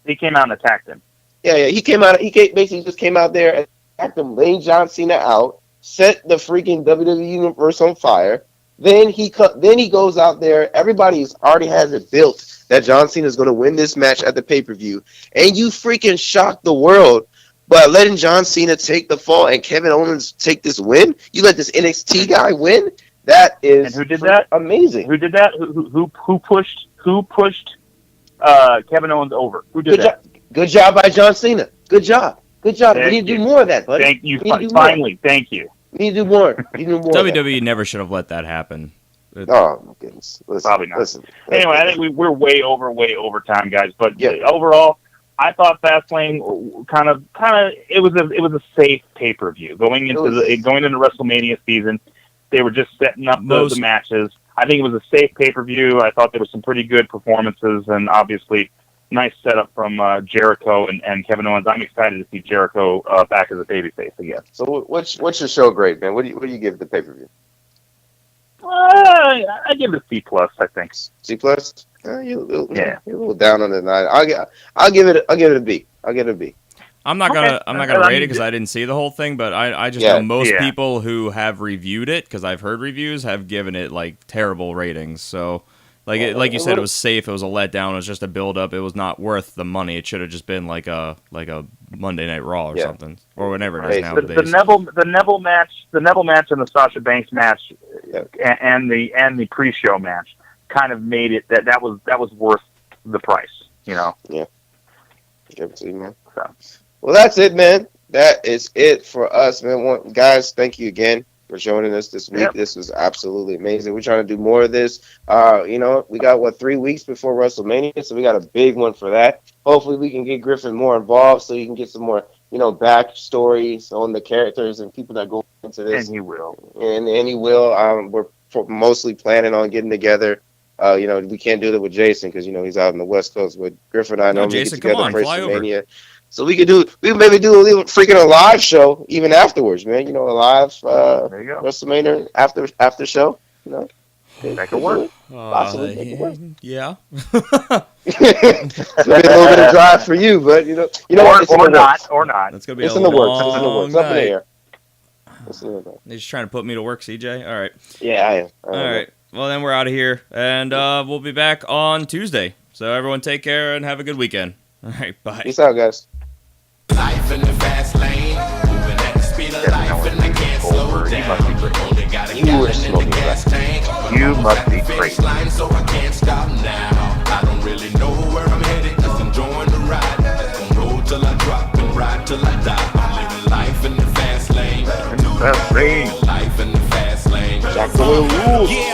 Speaker 2: He came out and attacked him.
Speaker 3: Yeah. He basically just came out there and attacked him, laying John Cena out, set the freaking WWE universe on fire. Then he goes out there. Everybody's already has it built that John Cena is going to win this match at the pay-per-view, and you freaking shocked the world. But letting John Cena take the fall and Kevin Owens take this win, you let this NXT guy win. That is
Speaker 2: and who did that?
Speaker 3: Amazing.
Speaker 2: Who did that? Who pushed Kevin Owens over? Who did that?
Speaker 3: Good job by John Cena. Good job. We need to do more of that, buddy.
Speaker 2: Thank you. Finally, thank you.
Speaker 3: We need to do more.
Speaker 1: WWE never should have let that happen.
Speaker 3: Oh my goodness!
Speaker 2: Probably not. Anyway, I think we're way over time, guys. But overall, I thought Fastlane kind of it was a safe pay-per-view going into WrestleMania season. They were just setting up the matches. I think it was a safe pay-per-view. I thought there were some pretty good performances, and obviously nice setup from Jericho and Kevin Owens. I'm excited to see Jericho back as a babyface again.
Speaker 3: So what's your show grade, man? What do you give the pay-per-view?
Speaker 2: I give it a C+, I think.
Speaker 3: C+? You're a little down on the 9. I'll give it a B. I'll give it a B.
Speaker 1: I'm not gonna rate it because I didn't see the whole thing, but I just know most people who have reviewed it, because I've heard reviews, have given it like terrible ratings. So like you said, it was safe. It was a letdown. It was just a build up. It was not worth the money. It should have just been like a Monday Night Raw or something, or whatever it is nowadays.
Speaker 2: The Neville match and the Sasha Banks match, and the pre-show match kind of made it that was worth the price, you know.
Speaker 3: Yeah. Give it to you, man. So. Well, that's it, man. That is it for us, man. Guys, thank you again for joining us this week. Yep. This was absolutely amazing. We're trying to do more of this. We got 3 weeks before WrestleMania, so we got a big one for that. Hopefully, we can get Griffin more involved so you can get some more, backstories on the characters and people that go into this.
Speaker 2: And he will.
Speaker 3: And he will. We're mostly planning on getting together. We can't do that with Jason because he's out on the West Coast. But Griffin and I normally get together for WrestleMania. So we maybe do a live show even afterwards, man. A live WrestleMania after show.
Speaker 2: That could work.
Speaker 3: Possibly.
Speaker 1: Yeah.
Speaker 3: It's a little bit of drive for you, but
Speaker 2: or not.
Speaker 1: That's gonna be
Speaker 3: it's in the works. It's in the works. Up in the air.
Speaker 1: They're just trying to put me to work, CJ. All right.
Speaker 3: Yeah, I am.
Speaker 1: All right. Well, then we're out of here, and we'll be back on Tuesday. So everyone take care and have a good weekend. All right, bye.
Speaker 3: Peace out, guys.
Speaker 4: Life in the fast lane, moving at the speed of life, and I can't slow down. Only got a gallon in the gas tank.
Speaker 2: You must be crazy.
Speaker 4: So I can't stop now. I don't really know where I'm headed, just enjoying the ride. Just gonna roll till I drop and ride till I die. I'm living life in the fast lane.
Speaker 2: Fast lane.
Speaker 4: Life in the fast lane.
Speaker 3: Jack the Rules.
Speaker 4: Yeah.